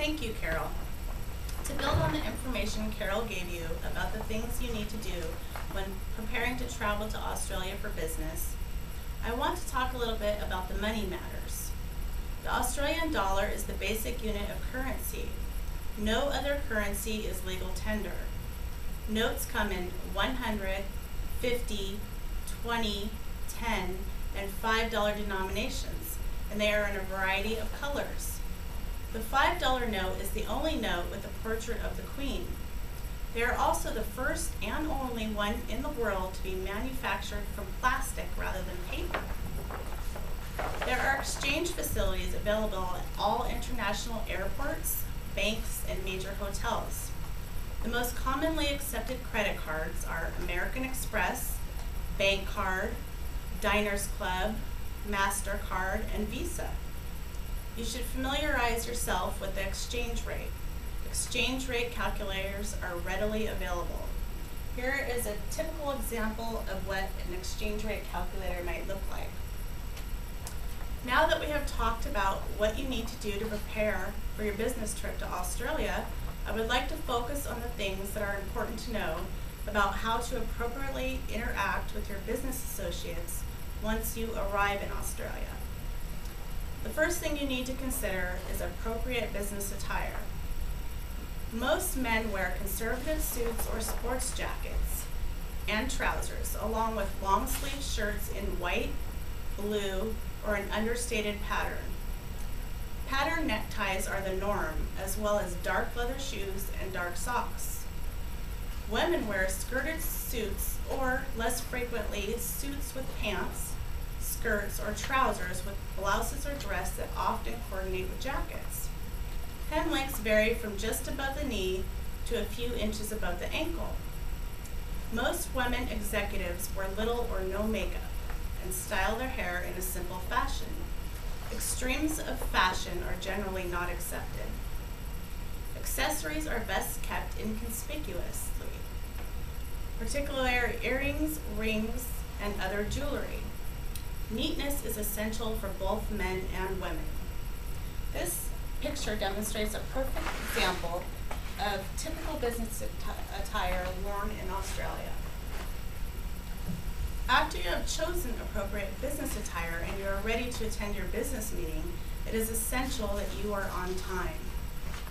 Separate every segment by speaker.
Speaker 1: Thank you, Carol. To build on the information Carol gave you about the things you need to do when preparing to travel to Australia for business, I want to talk a little bit about the money matters. The Australian dollar is the basic unit of currency. No other currency is legal tender. Notes come in 100, 50, 20, 10, and $5 denominations, and they are in a variety of colors. The $5 note is the only note with a portrait of the Queen. They are also the first and only one in the world to be manufactured from plastic rather than paper. There are exchange facilities available at all international airports, banks, and major hotels. The most commonly accepted credit cards are American Express, Bank Card, Diners Club, MasterCard, and Visa. You should familiarize yourself with the exchange rate. Exchange rate calculators are readily available. Here is a typical example of what an exchange rate calculator might look like. Now that we have talked about what you need to do to prepare for your business trip to Australia, I would like to focus on the things that are important to know about how to appropriately interact with your business associates once you arrive in Australia. The first thing you need to consider is appropriate business attire. Most men wear conservative suits or sports jackets and trousers, along with long sleeve shirts in white, blue, or an understated pattern. Pattern neckties are the norm, as well as dark leather shoes and dark socks. Women wear skirted suits or, less frequently, suits with pants, skirts, or trousers with blouses or dress that often coordinate with jackets. Hem lengths vary from just above the knee to a few inches above the ankle. Most women executives wear little or no makeup and style their hair in a simple fashion. Extremes of fashion are generally not accepted. Accessories are best kept inconspicuously, particularly earrings, rings, and other jewelry. Neatness is essential for both men and women. This picture demonstrates a perfect example of typical business attire worn in Australia. After you have chosen appropriate business attire and you are ready to attend your business meeting, it is essential that you are on time.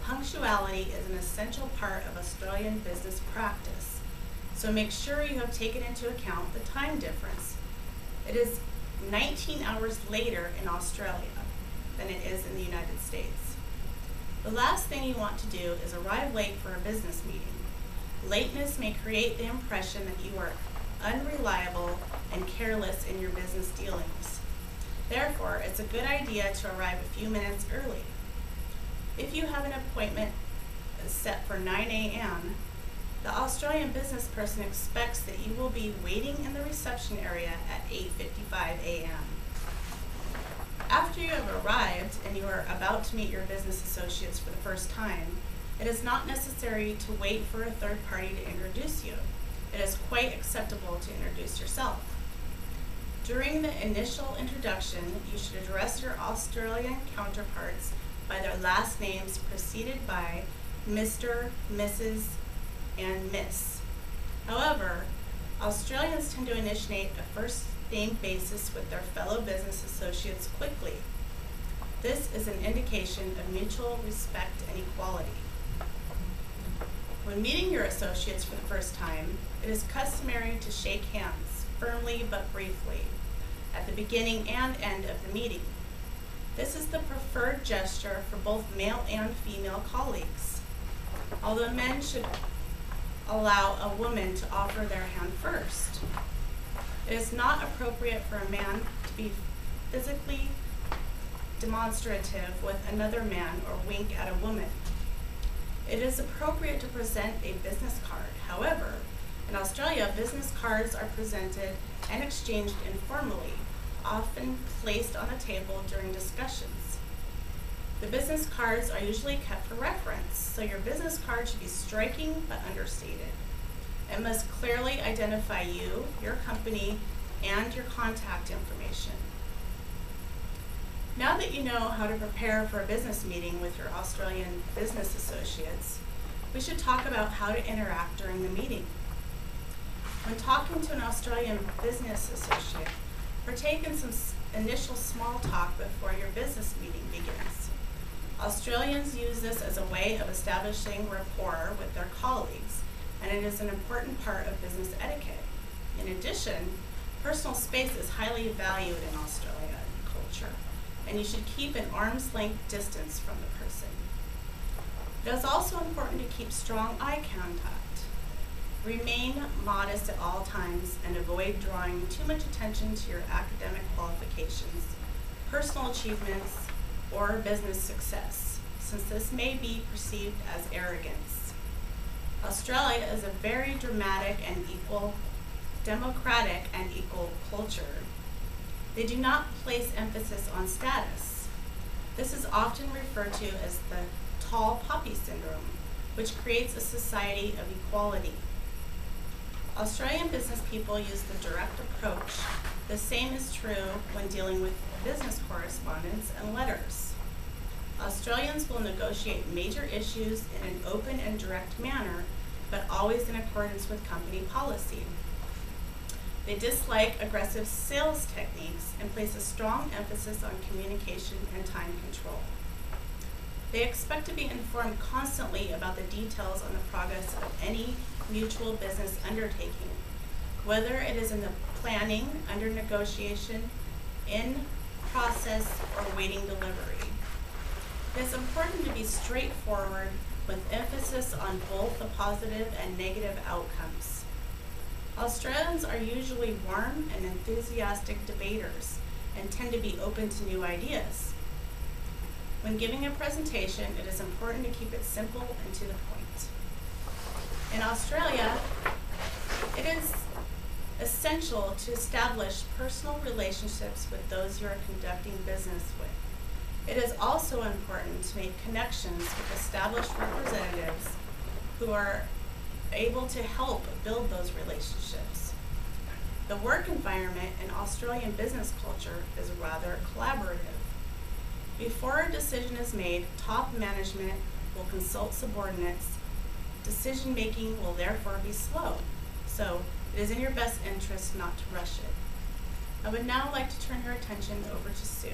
Speaker 1: Punctuality is an essential part of Australian business practice, so make sure you have taken into account the time difference. It is 19 hours later in Australia than it is in the United States. The last thing you want to do is arrive late for a business meeting. Lateness may create the impression that you are unreliable and careless in your business dealings. Therefore, it's a good idea to arrive a few minutes early. If you have an appointment set for 9 a.m., the Australian business person expects that you will be waiting in the reception area at 8:55 a.m. After you have arrived and you are about to meet your business associates for the first time, it is not necessary to wait for a third party to introduce you. It is quite acceptable to introduce yourself. During the initial introduction, you should address your Australian counterparts by their last names preceded by Mr., Mrs., and Miss. However, Australians tend to initiate a first name basis with their fellow business associates quickly. This is an indication of mutual respect and equality. When meeting your associates for the first time, it is customary to shake hands, firmly but briefly, at the beginning and end of the meeting. This is the preferred gesture for both male and female colleagues, although men should allow a woman to offer their hand first. It is not appropriate for a man to be physically demonstrative with another man or wink at a woman. It is appropriate to present a business card. However, in Australia, business cards are presented and exchanged informally, often placed on the table during discussions. The business cards are usually kept for reference, so your business card should be striking but understated. It must clearly identify you, your company, and your contact information. Now that you know how to prepare for a business meeting with your Australian business associates, we should talk about how to interact during the meeting. When talking to an Australian business associate, partake in some initial small talk before your business meeting begins. Australians use this as a way of establishing rapport with their colleagues, and it is an important part of business etiquette. In addition, personal space is highly valued in Australian culture, and you should keep an arm's length distance from the person. It is also important to keep strong eye contact. Remain modest at all times and avoid drawing too much attention to your academic qualifications, personal achievements, or business success, since this may be perceived as arrogance. Australia is a very democratic and equal culture. They do not place emphasis on status. This is often referred to as the tall poppy syndrome, which creates a society of equality. Australian business people use the direct approach. The same is true when dealing with business correspondence and letters. Australians will negotiate major issues in an open and direct manner, but always in accordance with company policy. They dislike aggressive sales techniques and place a strong emphasis on communication and time control. They expect to be informed constantly about the details on the progress of any mutual business undertaking, whether it is in the planning, under negotiation, in process, or waiting delivery. It is important to be straightforward with emphasis on both the positive and negative outcomes. Australians are usually warm and enthusiastic debaters and tend to be open to new ideas. When giving a presentation, it is important to keep it simple and to the point. In Australia, it is essential to establish personal relationships with those you are conducting business with. It is also important to make connections with established representatives who are able to help build those relationships. The work environment in Australian business culture is rather collaborative. Before a decision is made, top management will consult subordinates. Decision-making will therefore be slow, so it is in your best interest not to rush it. I would now like to turn your attention over to Sue.